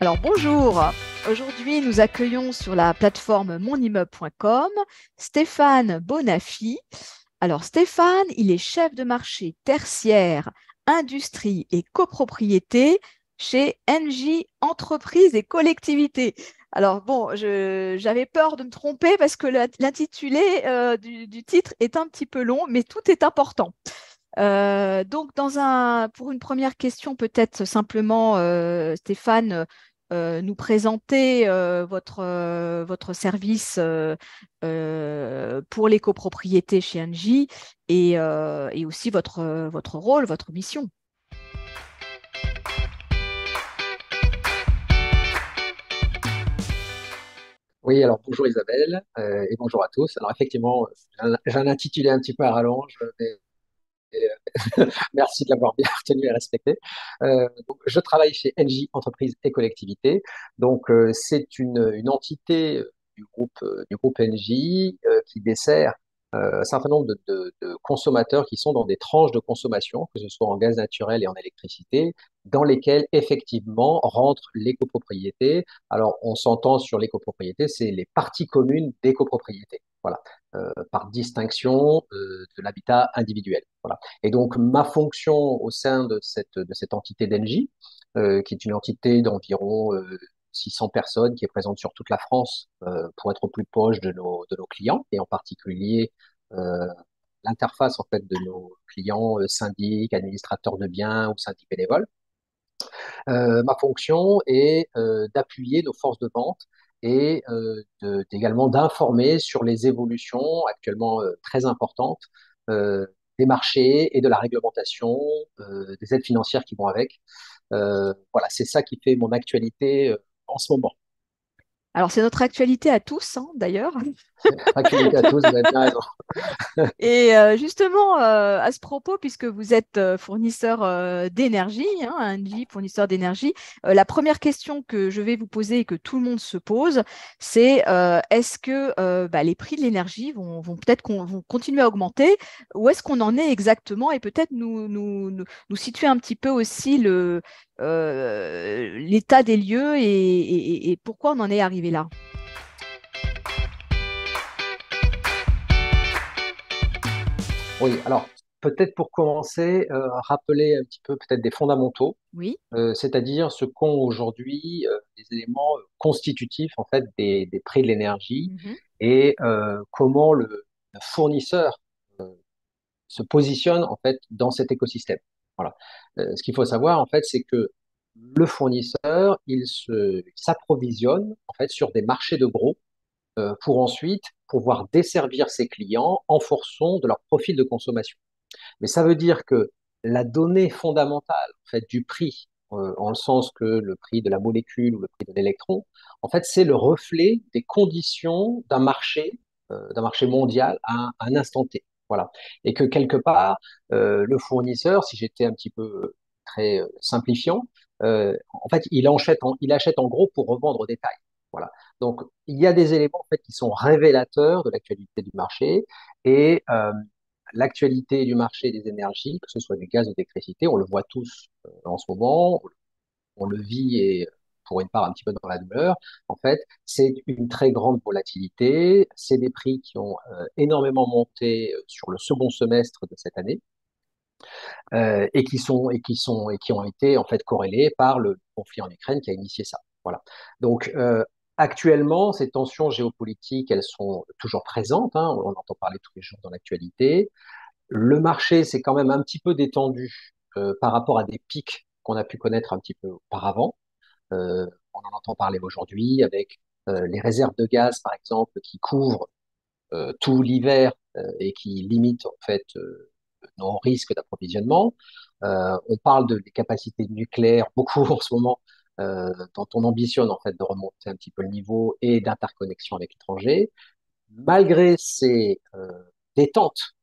Alors bonjour, aujourd'hui nous accueillons sur la plateforme monimmeuble.com Stéphane Bonaffi. Alors Stéphane, il est chef de marché tertiaire, industrie et copropriété chez NJ Entreprises et Collectivités. Alors bon, j'avais peur de me tromper parce que l'intitulé du titre est un petit peu long, mais tout est important. Donc, pour une première question, peut-être simplement, Stéphane, nous présenter votre service pour les copropriétés chez Engie et aussi votre rôle, votre mission. Oui, alors bonjour Isabelle et bonjour à tous. Alors effectivement, j'ai un intitulé un petit peu à rallonge, mais merci de l'avoir bien retenu et respecté. Donc, je travaille chez NJ Entreprises et Collectivités. Donc c'est une entité du groupe NJ qui dessert un certain nombre de consommateurs qui sont dans des tranches de consommation, que ce soit en gaz naturel et en électricité, dans lesquelles effectivement rentrent les copropriétés. Alors on s'entend sur les copropriétés, c'est les parties communes des copropriétés. Voilà, par distinction de l'habitat individuel. Voilà. Et donc, ma fonction au sein de cette entité d'Engie, qui est une entité d'environ 600 personnes qui est présente sur toute la France pour être au plus proche de nos clients et en particulier euh, l'interface en fait de nos clients syndics, administrateurs de biens ou syndics bénévoles. Ma fonction est d'appuyer nos forces de vente et également d'informer sur les évolutions actuellement très importantes euh, des marchés et de la réglementation, des aides financières qui vont avec. Voilà, c'est ça qui fait mon actualité en ce moment. Alors, c'est notre actualité à tous, hein, d'ailleurs. Actualité à tous, vous avez bien raison. Et justement, à ce propos, puisque vous êtes fournisseur d'énergie, hein, Engie, fournisseur d'énergie, la première question que je vais vous poser et que tout le monde se pose, c'est est-ce que les prix de l'énergie vont peut-être vont continuer à augmenter? Où est-ce qu'on en est exactement? Et peut-être nous situer un petit peu aussi l'état des lieux et pourquoi on en est arrivé là. Oui, alors peut-être pour commencer, rappeler un petit peu peut-être des fondamentaux, Oui. c'est-à-dire ce qu'ont aujourd'hui les éléments constitutifs en fait des prix de l'énergie Mhm. et comment le fournisseur se positionne en fait dans cet écosystème. Voilà. Ce qu'il faut savoir en fait, c'est que le fournisseur, il s'approvisionne en fait sur des marchés de gros pour ensuite pouvoir desservir ses clients en fonction de leur profil de consommation. Mais ça veut dire que la donnée fondamentale en fait, du prix, en le sens que le prix de la molécule ou le prix de l'électron, en fait, c'est le reflet des conditions d'un marché mondial à un instant T. Voilà. Et que quelque part, le fournisseur, si j'étais un petit peu très simplifiant, en fait, il achète en gros pour revendre au détail. Voilà. Donc, il y a des éléments en fait, qui sont révélateurs de l'actualité du marché et l'actualité du marché des énergies, que ce soit du gaz ou de l'électricité, on le voit tous en ce moment, on le vit et pour une part un petit peu dans la douleur. En fait, c'est une très grande volatilité, c'est des prix qui ont énormément monté sur le second semestre de cette année et qui ont été en fait corrélés par le conflit en Ukraine qui a initié ça. Voilà. Donc actuellement, ces tensions géopolitiques, elles sont toujours présentes, hein, on en entend parler tous les jours dans l'actualité. Le marché s'est quand même un petit peu détendu par rapport à des pics qu'on a pu connaître un petit peu auparavant. On en entend parler aujourd'hui avec les réserves de gaz, par exemple, qui couvrent tout l'hiver et qui limitent en fait nos risques d'approvisionnement. On parle des capacités nucléaires beaucoup en ce moment, dont on ambitionne en fait de remonter un petit peu le niveau et d'interconnexion avec l'étranger. Malgré ces détentes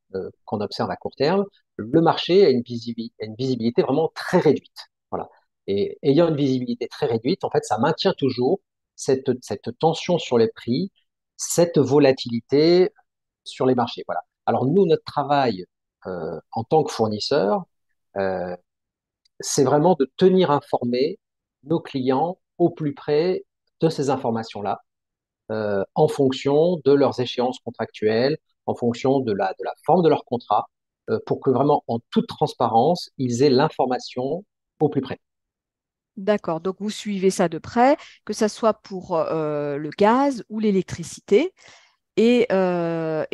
qu'on observe à court terme, le marché a une visibilité vraiment très réduite. Voilà. Et ayant une visibilité très réduite, en fait, ça maintient toujours cette tension sur les prix, cette volatilité sur les marchés. Voilà. Alors nous, notre travail en tant que fournisseur, euh, c'est vraiment de tenir informés nos clients au plus près de ces informations-là, en fonction de leurs échéances contractuelles, en fonction de la forme de leur contrat, pour que vraiment, en toute transparence, ils aient l'information au plus près. D'accord. Donc, vous suivez ça de près, que ça soit pour le gaz ou l'électricité. Et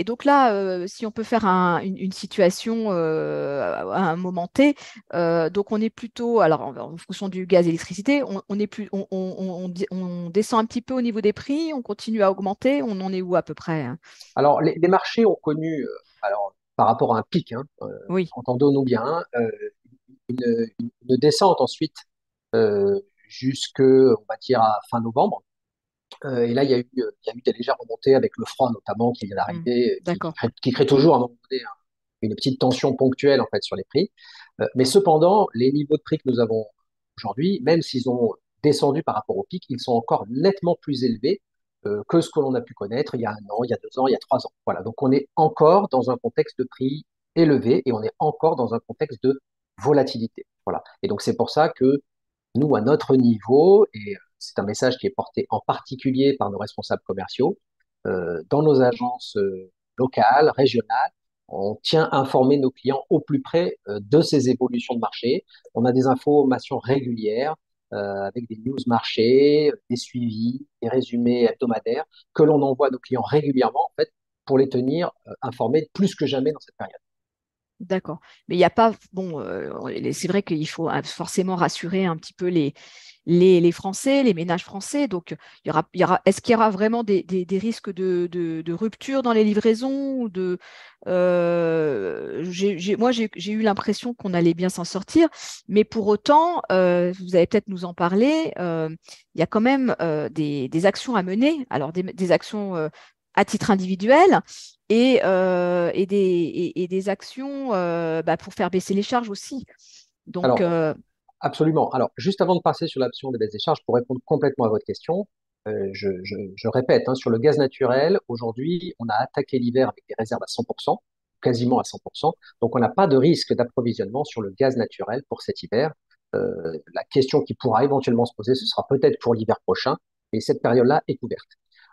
donc là, si on peut faire une situation à un moment T, donc on est plutôt, alors en fonction du gaz et l'électricité, on est plus, on descend un petit peu au niveau des prix, on continue à augmenter, on en est où à peu près, hein? Alors, les marchés ont connu, alors, par rapport à un pic, hein, Oui. entendons-nous bien, une descente ensuite jusque, on va dire, à fin novembre. Et là, il y a eu des légères remontées avec le froid notamment qui vient Hmm. d'arriver, D'accord. qui crée toujours à un moment donné une petite tension ponctuelle en fait sur les prix. Mais cependant, les niveaux de prix que nous avons aujourd'hui, même s'ils ont descendu par rapport au pic, ils sont encore nettement plus élevés que ce que l'on a pu connaître il y a un an, il y a 2 ans, il y a 3 ans. Voilà, donc on est encore dans un contexte de prix élevé et on est encore dans un contexte de volatilité. Voilà. Et donc c'est pour ça que nous, à notre niveau, et c'est un message qui est porté en particulier par nos responsables commerciaux, dans nos agences locales, régionales, on tient à informer nos clients au plus près de ces évolutions de marché. On a des informations régulières avec des news marchés, des suivis, des résumés hebdomadaires que l'on envoie à nos clients régulièrement en fait pour les tenir informés plus que jamais dans cette période. D'accord. Mais il n'y a pas, bon, c'est vrai qu'il faut forcément rassurer un petit peu les Français, les ménages français. Donc, est-ce qu'il y aura vraiment des risques de rupture dans les livraisons ou moi, j'ai eu l'impression qu'on allait bien s'en sortir, mais pour autant, vous allez peut-être nous en parler. Il y a quand même des actions à mener. Alors, des actions à titre individuel et des actions bah, pour faire baisser les charges aussi. Donc, Alors, absolument. Alors, juste avant de passer sur l'option des baisses des charges, pour répondre complètement à votre question, je répète, hein, sur le gaz naturel, aujourd'hui, on a attaqué l'hiver avec des réserves à 100%, quasiment à 100%. Donc, on n'a pas de risque d'approvisionnement sur le gaz naturel pour cet hiver. La question qui pourra éventuellement se poser, ce sera peut-être pour l'hiver prochain, et cette période-là est couverte.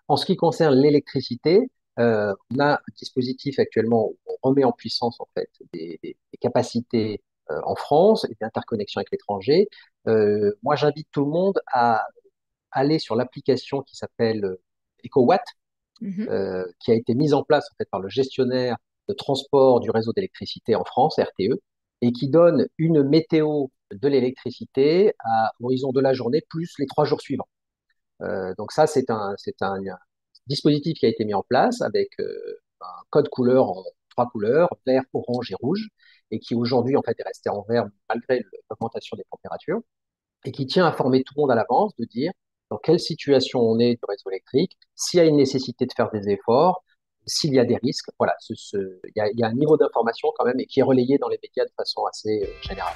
En ce qui concerne l'électricité, on a un dispositif actuellement où on remet en puissance en fait des capacités en France et d'interconnexion avec l'étranger. Moi, j'invite tout le monde à aller sur l'application qui s'appelle EcoWatt, mhm, qui a été mise en place en fait par le gestionnaire de transport du réseau d'électricité en France, RTE, et qui donne une météo de l'électricité à horizon de la journée plus les 3 jours suivants. Donc ça, c'est un dispositif qui a été mis en place avec un code couleur en 3 couleurs, vert, orange et rouge, et qui aujourd'hui en fait est resté en vert malgré l'augmentation des températures, et qui tient à former tout le monde à l'avance de dire dans quelle situation on est du réseau électrique, s'il y a une nécessité de faire des efforts, s'il y a des risques. Voilà, il y a un niveau d'information quand même et qui est relayé dans les médias de façon assez générale.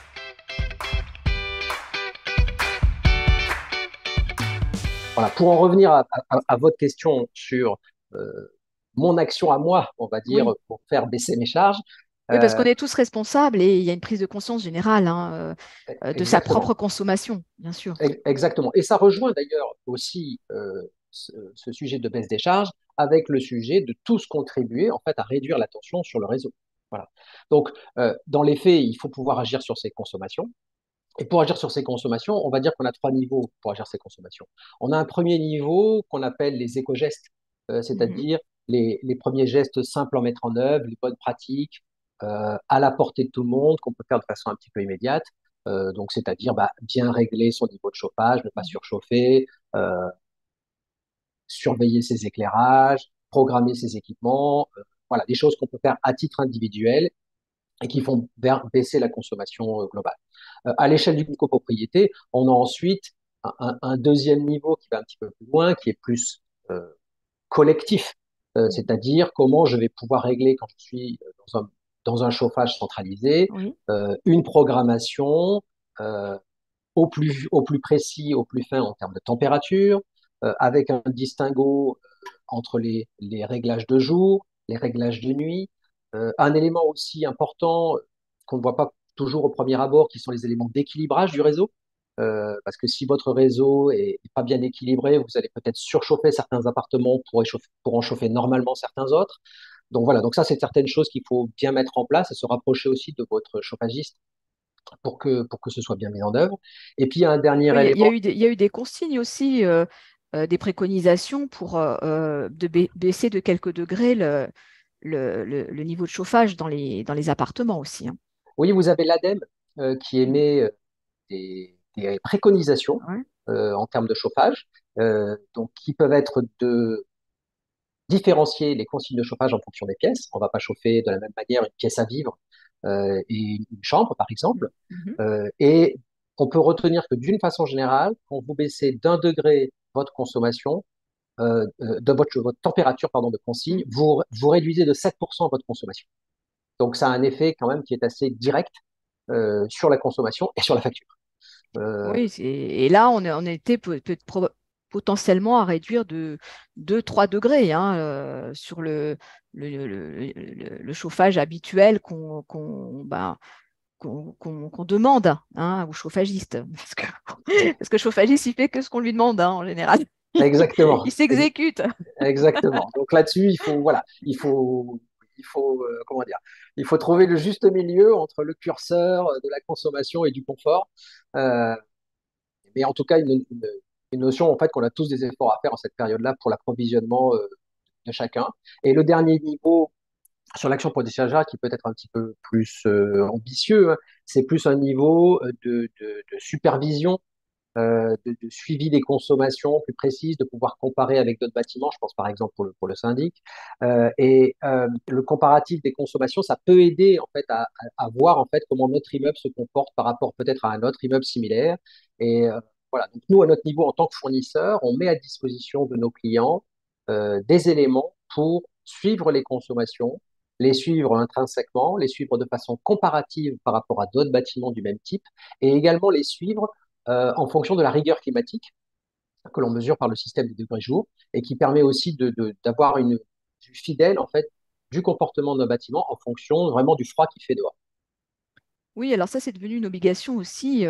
Voilà, pour en revenir à votre question sur euh, mon action à moi, on va dire, oui. pour faire baisser mes charges, Oui, parce qu'on euh, est tous responsables et il y a une prise de conscience générale hein, de sa propre exactement, consommation, bien sûr. exactement. Et ça rejoint d'ailleurs aussi ce sujet de baisse des charges avec le sujet de tous contribuer en fait à réduire la tension sur le réseau. Voilà. Donc, dans les faits, il faut pouvoir agir sur ses consommations. Et pour agir sur ces consommations, on va dire qu'on a 3 niveaux pour agir sur ces consommations. On a un premier niveau qu'on appelle les éco-gestes, Mhm. c'est-à-dire les premiers gestes simples à mettre en œuvre, les bonnes pratiques à la portée de tout le monde, qu'on peut faire de façon un petit peu immédiate. Donc, c'est-à-dire bah, bien régler son niveau de chauffage, ne pas surchauffer, euh, surveiller ses éclairages, programmer ses équipements. Voilà, des choses qu'on peut faire à titre individuel et qui font baisser la consommation globale. À l'échelle d'une copropriété, on a ensuite un deuxième niveau qui va un petit peu plus loin, qui est plus collectif, Mhm. c'est-à-dire comment je vais pouvoir régler quand je suis dans un chauffage centralisé, Oui. une programmation euh, au plus précis, au plus fin en termes de température, avec un distinguo entre les réglages de jour, les réglages de nuit. Un élément aussi important qu'on ne voit pas toujours au premier abord, qui sont les éléments d'équilibrage du réseau. parce que si votre réseau est pas bien équilibré, vous allez peut-être surchauffer certains appartements pour en chauffer normalement certains autres. Donc voilà, donc ça, c'est certaines choses qu'il faut bien mettre en place et se rapprocher aussi de votre chauffagiste pour que ce soit bien mis en œuvre. Et puis, il y a un dernier Oui, élément. il y a eu des consignes aussi, des préconisations pour baisser de quelques degrés le niveau de chauffage dans les appartements aussi, hein. Oui, vous avez l'ADEME qui Mhm. émet des préconisations Ouais. en termes de chauffage, donc qui peuvent être de différencier les consignes de chauffage en fonction des pièces. On ne va pas chauffer de la même manière une pièce à vivre et une chambre, par exemple. Mhm. Et on peut retenir que d'une façon générale, quand vous baissez d'1 degré votre consommation, votre température pardon, de consigne, Mhm. vous réduisez de 7% votre consommation. Donc ça a un effet quand même qui est assez direct sur la consommation et sur la facture. Euh, Oui, et là, on était potentiellement à réduire de 2 3 degrés, hein, sur le chauffage habituel qu'on demande, hein, au chauffagiste. Parce que le chauffagiste, il fait que ce qu'on lui demande, hein, en général. Il exactement, s'exécute. exactement. Donc là-dessus, voilà, comment dire, il faut trouver le juste milieu entre le curseur de la consommation et du confort. Euh, mais en tout cas, une notion en fait qu'on a tous des efforts à faire en cette période-là pour l'approvisionnement de chacun. Et le dernier niveau sur l'action pour le déchargeur, qui peut être un petit peu plus ambitieux, hein, c'est plus un niveau de supervision, de suivi des consommations plus précises, de pouvoir comparer avec d'autres bâtiments. Je pense par exemple pour le syndic. Le comparatif des consommations, ça peut aider en fait à voir en fait comment notre immeuble se comporte par rapport peut-être à un autre immeuble similaire. Et voilà. Donc nous, à notre niveau, en tant que fournisseur, on met à disposition de nos clients des éléments pour suivre les consommations, les suivre intrinsèquement, les suivre de façon comparative par rapport à d'autres bâtiments du même type, et également les suivre en fonction de la rigueur climatique que l'on mesure par le système des degrés jour et qui permet aussi d'avoir une vue fidèle en fait du comportement d'un bâtiment en fonction vraiment du froid qu'il fait dehors. Oui, alors ça, c'est devenu une obligation aussi,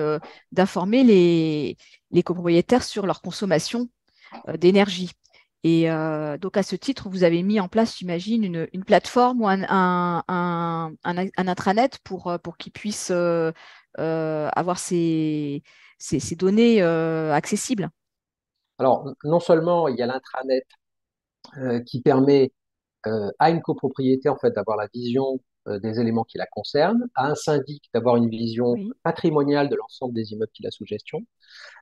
d'informer les copropriétaires sur leur consommation d'énergie. Et donc, à ce titre, vous avez mis en place, j'imagine, une plateforme ou un intranet pour qu'ils puissent avoir ces données accessibles. Alors, non seulement il y a l'intranet qui permet à une copropriété en fait d'avoir la vision des éléments qui la concernent, à un syndic d'avoir une vision Oui. patrimoniale de l'ensemble des immeubles qu'il a sous gestion.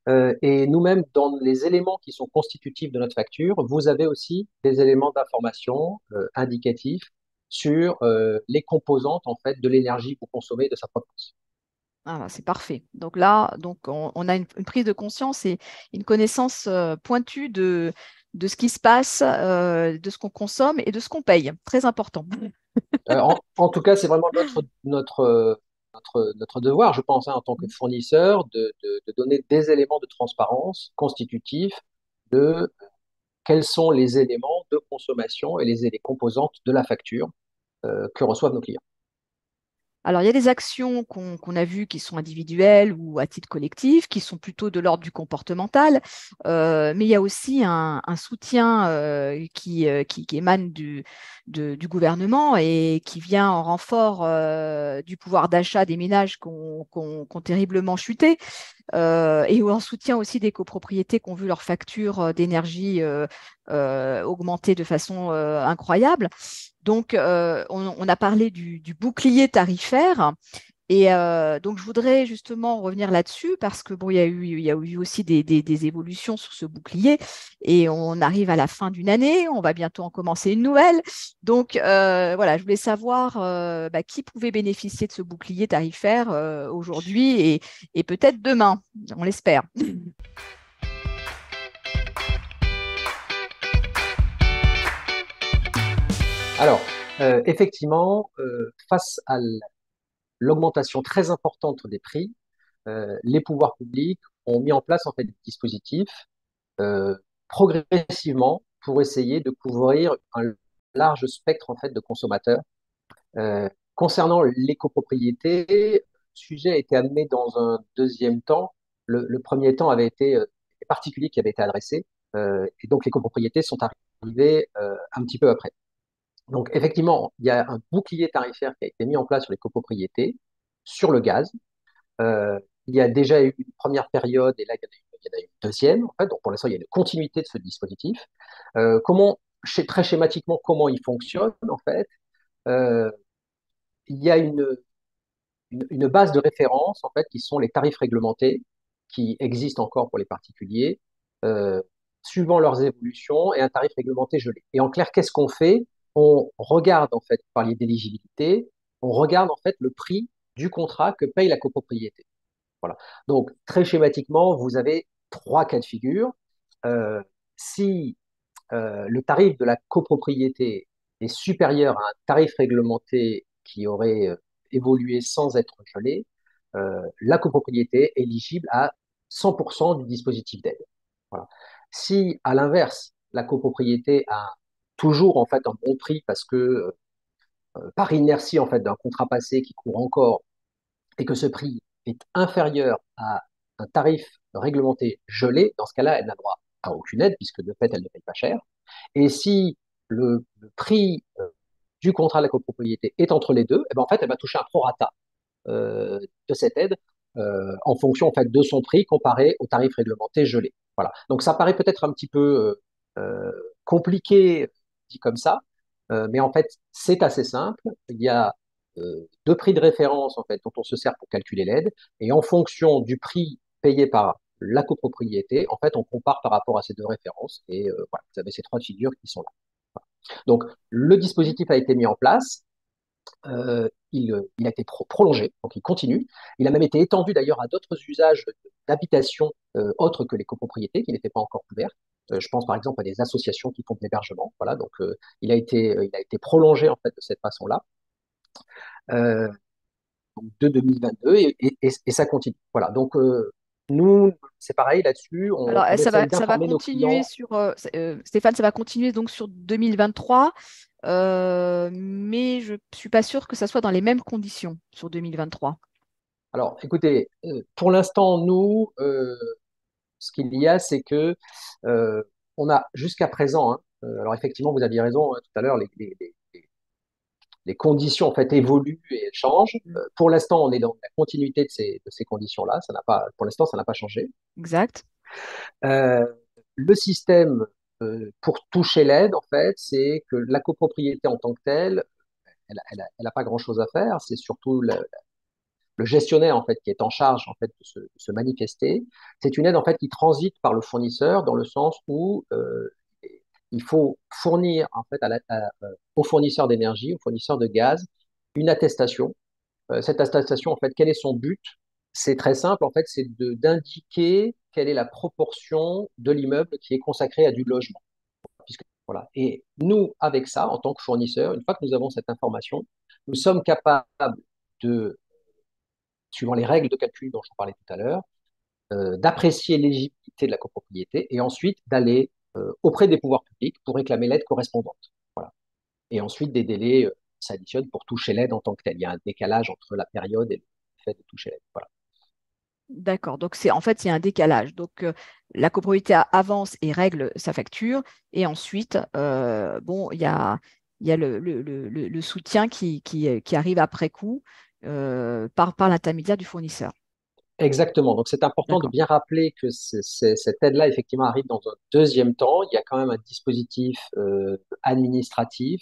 Et nous-mêmes, dans les éléments qui sont constitutifs de notre facture, vous avez aussi des éléments d'information indicatifs sur les composantes en fait de l'énergie que vous consommez de sa provenance. Ah, bah, c'est parfait. Donc là, on a une prise de conscience et une connaissance pointue de ce qui se passe, de ce qu'on consomme et de ce qu'on paye. Très important. En tout cas, c'est vraiment notre devoir, je pense, hein, en tant que fournisseur, de donner des éléments de transparence constitutifs de quels sont les éléments de consommation et les composantes de la facture que reçoivent nos clients. Alors, il y a des actions qu'on a vues qui sont individuelles ou à titre collectif, qui sont plutôt de l'ordre du comportemental, mais il y a aussi un soutien qui émane du gouvernement et qui vient en renfort du pouvoir d'achat des ménages qui ont terriblement chuté, et en soutien aussi des copropriétés qui ont vu leurs factures d'énergie augmenter de façon incroyable. Donc, on a parlé du bouclier tarifaire. Et donc, je voudrais justement revenir là-dessus parce que bon, il y a eu aussi des évolutions sur ce bouclier et on arrive à la fin d'une année, on va bientôt en commencer une nouvelle. Donc, voilà, je voulais savoir qui pouvait bénéficier de ce bouclier tarifaire aujourd'hui et peut-être demain, on l'espère. Alors, effectivement, face à l'augmentation très importante des prix, les pouvoirs publics ont mis en place en fait des dispositifs euh, progressivement pour essayer de couvrir un large spectre en fait de consommateurs. Concernant les copropriétés, le sujet a été amené dans un deuxième temps le premier temps avait été les particuliers qui avaient été adressés, et donc les copropriétés sont arrivées un petit peu après. Donc effectivement, il y a un bouclier tarifaire qui a été mis en place sur les copropriétés, sur le gaz. Il y a déjà eu une première période et là, il y en a eu une deuxième. En fait, donc pour l'instant, il y a une continuité de ce dispositif. Très schématiquement, comment il fonctionne, en fait, euh, il y a une base de référence, en fait, qui sont les tarifs réglementés, qui existent encore pour les particuliers, euh, suivant leurs évolutions, et un tarif réglementé gelé. Et en clair, qu'est-ce qu'on fait? On regarde, en fait, par les d'éligibilité, on regarde, en fait, le prix du contrat que paye la copropriété. Voilà. Donc, très schématiquement, vous avez trois cas de figure. Si le tarif de la copropriété est supérieur à un tarif réglementé qui aurait évolué sans être gelé, la copropriété est éligible à 100% du dispositif d'aide. Voilà. Si, à l'inverse, la copropriété a toujours en fait un bon prix parce que par inertie en fait d'un contrat passé qui court encore et que ce prix est inférieur à un tarif réglementé gelé, dans ce cas-là, elle n'a droit à aucune aide puisque de fait, elle ne paye pas cher. Et si le prix du contrat de la copropriété est entre les deux, eh ben, en fait, elle va toucher un prorata de cette aide en fonction en fait, de son prix comparé au tarif réglementé gelé. Voilà. Donc ça paraît peut-être un petit peu compliqué dit comme ça, mais en fait, c'est assez simple. Il y a deux prix de référence en fait, dont on se sert pour calculer l'aide, et en fonction du prix payé par la copropriété, en fait, on compare par rapport à ces deux références, et voilà, vous avez ces trois figures qui sont là. Donc, le dispositif a été mis en place, il a été prolongé, donc il continue. Il a même été étendu d'ailleurs à d'autres usages d'habitation autres que les copropriétés qui n'étaient pas encore couverts. Je pense par exemple à des associations qui font de l'hébergement. Voilà, donc il a été prolongé en fait de cette façon-là euh, de 2022 et ça continue. Voilà, donc nous, c'est pareil là-dessus, Alors, on essaye ça va d'informer nos continuer clients. sur, Stéphane, ça va continuer donc sur 2023, mais je ne suis pas sûre que ça soit dans les mêmes conditions sur 2023. Alors, écoutez, pour l'instant, nous, ce qu'il y a, c'est que euh, on a jusqu'à présent, hein, alors effectivement, vous aviez raison hein, tout à l'heure, les conditions en fait évoluent et elles changent. Mm. Pour l'instant, on est dans la continuité de ces conditions-là. Ça n'a pas, pour l'instant, ça n'a pas changé. Exact. Euh, le système pour toucher l'aide, en fait, c'est que la copropriété en tant que telle, elle a pas grand-chose à faire. C'est surtout le gestionnaire en fait qui est en charge en fait de se manifester. C'est une aide en fait qui transite par le fournisseur dans le sens où il faut fournir en fait au fournisseur d'énergie, au fournisseur de gaz, une attestation. Cette attestation en fait, quel est son but? C'est très simple en fait, c'est d'indiquer quelle est la proportion de l'immeuble qui est consacrée à du logement. Puisque, voilà. Et nous, avec ça, en tant que fournisseur, une fois que nous avons cette information, nous sommes capables de suivant les règles de calcul dont je vous parlais tout à l'heure, d'apprécier l'éligibilité de la copropriété et ensuite d'aller auprès des pouvoirs publics pour réclamer l'aide correspondante. Voilà. Et ensuite, des délais s'additionnent pour toucher l'aide en tant que telle. Il y a un décalage entre la période et le fait de toucher l'aide. Voilà. D'accord. Donc, c'est en fait, il y a un décalage. Donc, la copropriété avance et règle sa facture. Et ensuite, bon, il y a le soutien qui arrive après coup par l'intermédiaire du fournisseur. Exactement. Donc, c'est important de D'accord. bien rappeler que cette aide-là, effectivement, arrive dans un deuxième temps. Il y a quand même un dispositif administratif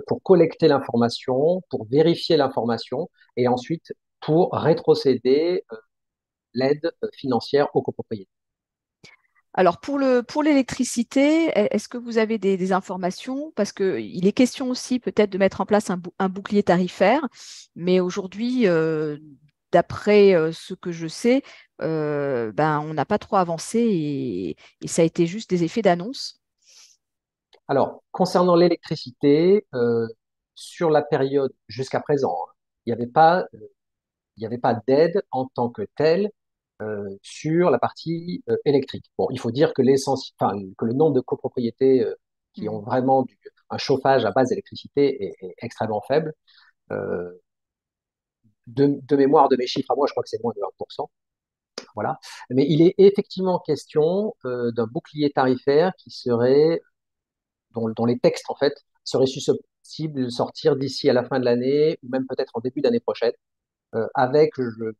pour collecter l'information, pour vérifier l'information et ensuite pour rétrocéder l'aide financière aux copropriétés. Alors, pour l'électricité, est-ce que vous avez des informations? Parce qu'il est question aussi peut-être de mettre en place un bouclier tarifaire, mais aujourd'hui, d'après ce que je sais, ben, on n'a pas trop avancé et ça a été juste des effets d'annonce. Alors, concernant l'électricité, sur la période jusqu'à présent, hein, il n'y avait pas, il n'y avait pas d'aide en tant que telle sur la partie électrique. Bon, il faut dire que enfin, que le nombre de copropriétés qui ont Hmm. vraiment un chauffage à base d'électricité est extrêmement faible. Euh, de mémoire de mes chiffres à moi, je crois que c'est moins de 1%. Voilà. Mais il est effectivement question d'un bouclier tarifaire dont les textes en fait seraient susceptibles de sortir d'ici à la fin de l'année ou même peut-être en début d'année prochaine, avec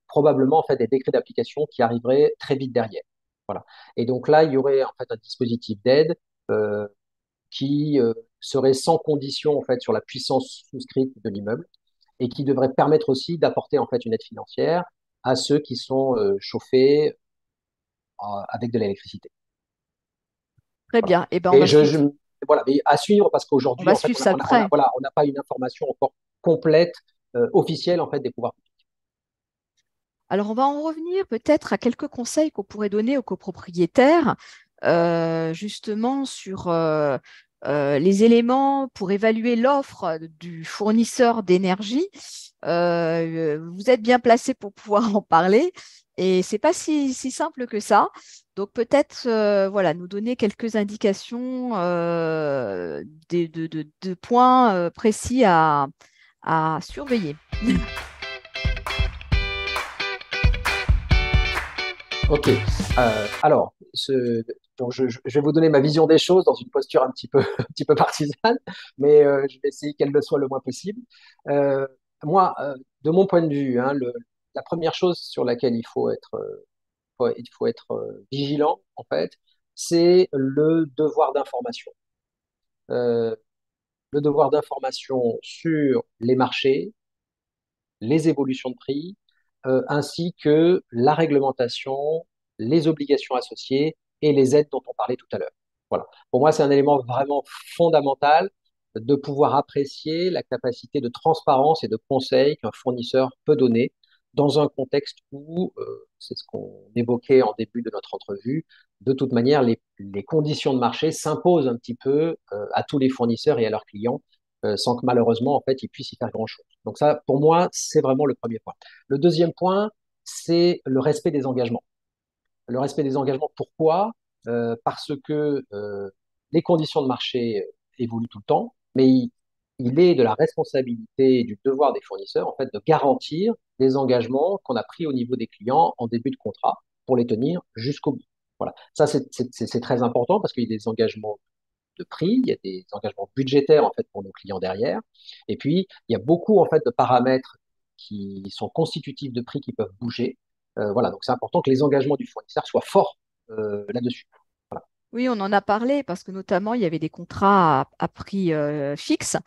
probablement en fait des décrets d'application qui arriveraient très vite derrière. Voilà. Et donc là, il y aurait en fait un dispositif d'aide euh, qui serait sans condition en fait sur la puissance souscrite de l'immeuble et qui devrait permettre aussi d'apporter en fait une aide financière à ceux qui sont chauffés avec de l'électricité. Très Voilà. bien. Eh ben, Mais voilà, mais à suivre parce on qu'aujourd'hui va en fait suivre ça de près. voilà, on n'a pas une information encore complète officielle en fait des pouvoirs publics. Alors, on va en revenir peut-être à quelques conseils qu'on pourrait donner aux copropriétaires, justement sur les éléments pour évaluer l'offre du fournisseur d'énergie. Vous êtes bien placé pour pouvoir en parler et c'est pas si simple que ça. Donc peut-être voilà, nous donner quelques indications de points précis à surveiller. Ok. Alors, donc je vais vous donner ma vision des choses dans une posture un petit peu, un petit peu partisane, mais je vais essayer qu'elle le soit le moins possible. Euh, Moi, de mon point de vue, hein, la première chose sur laquelle il faut être vigilant, en fait, c'est le devoir d'information. Euh, le devoir d'information sur les marchés, les évolutions de prix, ainsi que la réglementation, les obligations associées et les aides dont on parlait tout à l'heure. Voilà. Pour moi, c'est un élément vraiment fondamental de pouvoir apprécier la capacité de transparence et de conseil qu'un fournisseur peut donner dans un contexte où, c'est ce qu'on évoquait en début de notre entrevue, de toute manière, les conditions de marché s'imposent un petit peu à tous les fournisseurs et à leurs clients sans que malheureusement, en fait, ils puissent y faire grand-chose. Donc ça, pour moi, c'est vraiment le premier point. Le deuxième point, c'est le respect des engagements. Le respect des engagements, pourquoi? Parce que les conditions de marché évoluent tout le temps, mais il est de la responsabilité et du devoir des fournisseurs, en fait, de garantir les engagements qu'on a pris au niveau des clients en début de contrat pour les tenir jusqu'au bout. Voilà. Ça, c'est très important parce qu'il y a des engagements de prix, il y a des engagements budgétaires en fait pour nos clients derrière, et puis il y a beaucoup en fait de paramètres qui sont constitutifs de prix qui peuvent bouger. Voilà, donc c'est important que les engagements du fournisseur soient forts là-dessus. Voilà. Oui, on en a parlé parce que notamment, il y avait des contrats à prix fixe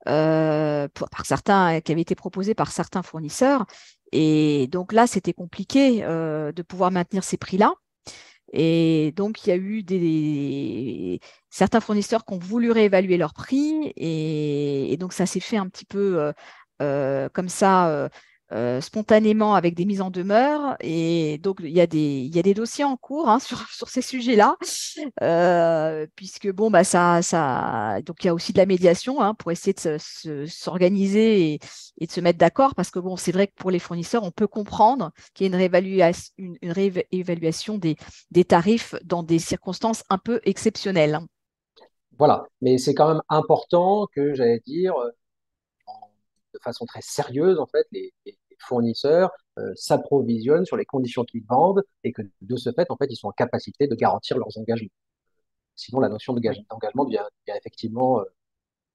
par certains, qui avaient été proposés par certains fournisseurs. Et donc là, c'était compliqué de pouvoir maintenir ces prix-là. Et donc, il y a eu certains fournisseurs qui ont voulu réévaluer leurs prix. Et donc, ça s'est fait un petit peu comme ça, spontanément, avec des mises en demeure. Et donc, il y a des dossiers en cours hein, sur ces sujets-là, puisque, bon, bah, donc, il y a aussi de la médiation hein, pour essayer de s'organiser et de se mettre d'accord. Parce que, bon, c'est vrai que pour les fournisseurs, on peut comprendre qu'il y ait une réévaluation des tarifs dans des circonstances un peu exceptionnelles, hein. Voilà, mais c'est quand même important que, j'allais dire, de façon très sérieuse, en fait, les fournisseurs s'approvisionnent sur les conditions qu'ils vendent et que de ce fait, en fait, ils sont en capacité de garantir leurs engagements. Sinon, la notion Oui. d'engagement devient effectivement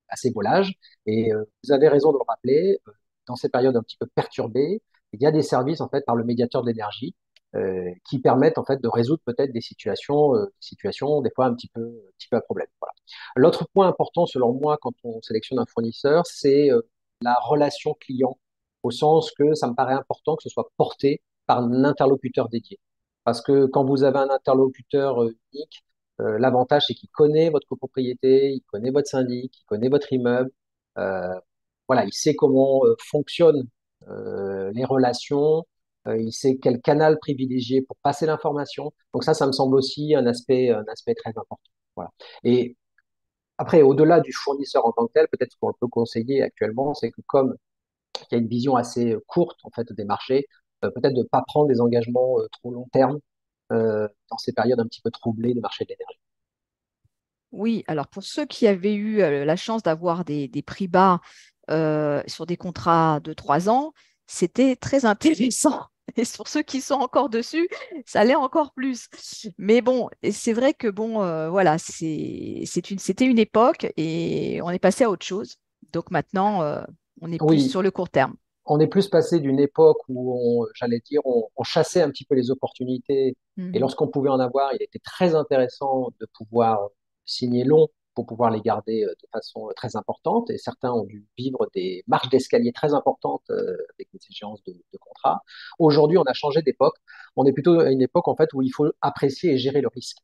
assez volage. Et vous avez raison de le rappeler, dans ces périodes un petit peu perturbées, il y a des services en fait par le médiateur de l'énergie qui permettent en fait de résoudre peut-être des situations des fois un petit peu à problème. Voilà. L'autre point important selon moi quand on sélectionne un fournisseur, c'est la relation client, au sens que ça me paraît important que ce soit porté par un interlocuteur dédié. Parce que quand vous avez un interlocuteur unique, l'avantage, c'est qu'il connaît votre copropriété, il connaît votre syndic, il connaît votre immeuble. Euh, voilà, il sait comment fonctionnent les relations, il sait quel canal privilégier pour passer l'information. Donc ça me semble aussi un aspect très important. Voilà. Et après, au-delà du fournisseur en tant que tel, peut-être ce qu'on peut conseiller actuellement, c'est que comme il y a une vision assez courte en fait des marchés, peut-être de ne pas prendre des engagements trop long terme dans ces périodes un petit peu troublées des marchés de l'énergie. Oui, alors pour ceux qui avaient eu la chance d'avoir des prix bas sur des contrats de 3 ans, c'était très intéressant Et pour ceux qui sont encore dessus, ça l'est encore plus. Mais bon, et c'est vrai que bon, voilà, c'était une époque et on est passé à autre chose. Donc maintenant, on est plus Oui, sur le court terme. on est plus passé d'une époque où j'allais dire, on chassait un petit peu les opportunités et Mhm. lorsqu'on pouvait en avoir, il était très intéressant de pouvoir signer long pour pouvoir les garder de façon très importante et certains ont dû vivre des marches d'escalier très importantes avec des échéances de contrats. Aujourd'hui, on a changé d'époque. On est plutôt à une époque en fait où il faut apprécier et gérer le risque.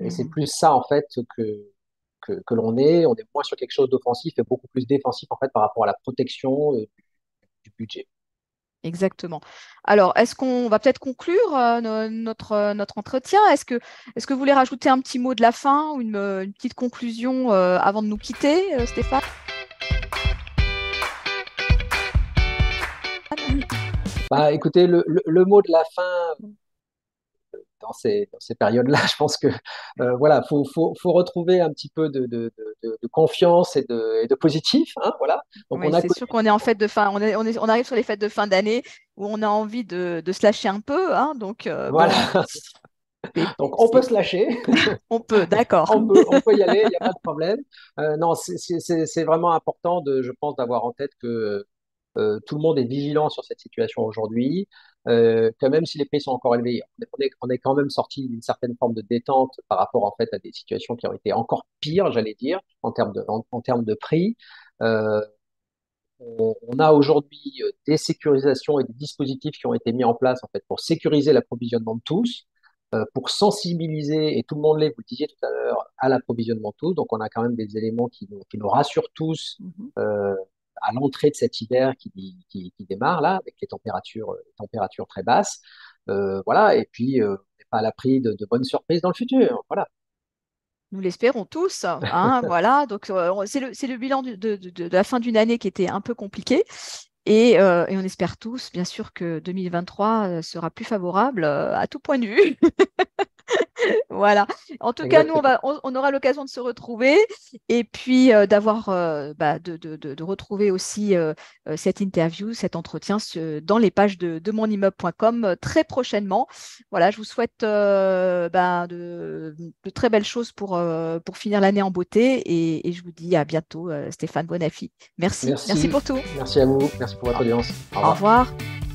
Et c'est Mhm. plus ça en fait que l'on est. On est moins sur quelque chose d'offensif et beaucoup plus défensif en fait par rapport à la protection du budget. Exactement. Alors, est-ce qu'on va peut-être conclure notre entretien? Est-ce que vous voulez rajouter un petit mot de la fin ou une petite conclusion avant de nous quitter, Stéphane? Bah, écoutez, le mot de la fin dans ces périodes-là, je pense que voilà, faut retrouver un petit peu de confiance et de positif, hein, voilà. Donc on Oui, a c'est connu, sûr qu'on est en fête de fin, on arrive sur les fêtes de fin d'année où on a envie de se lâcher un peu, hein, donc bon, voilà. c'est, Donc on peut c'est- se lâcher, on peut, d'accord. on peut y aller, il n'y a pas de problème. Non, c'est vraiment important je pense, d'avoir en tête que tout le monde est vigilant sur cette situation aujourd'hui, que même si les prix sont encore élevés, on est quand même sorti d'une certaine forme de détente par rapport en fait à des situations qui ont été encore pires, j'allais dire, en termes de prix. Euh, on a aujourd'hui des sécurisations et des dispositifs qui ont été mis en place en fait pour sécuriser l'approvisionnement de tous, pour sensibiliser, et tout le monde l'est, vous le disiez tout à l'heure, à l'approvisionnement de tous. Donc on a quand même des éléments qui nous rassurent tous Mhm. euh, à l'entrée de cet hiver qui démarre là, avec les températures très basses. Voilà, et puis on n'est pas à l'abri de bonnes surprises dans le futur. Voilà. Nous l'espérons tous, hein, voilà. Donc c'est le bilan de la fin d'une année qui était un peu compliquée. Et on espère tous, bien sûr, que 2023 sera plus favorable à tout point de vue. Voilà. En tout cas, nous, Exactement. on aura l'occasion de se retrouver et puis d'avoir, de retrouver aussi cette interview, cet entretien dans les pages de monimmeuble.com très prochainement. Voilà, je vous souhaite de très belles choses pour finir l'année en beauté et je vous dis à bientôt, Stéphane Bonaffi. Merci. Merci Merci. pour tout. Merci à vous. Merci pour votre audience. Au Au revoir. revoir.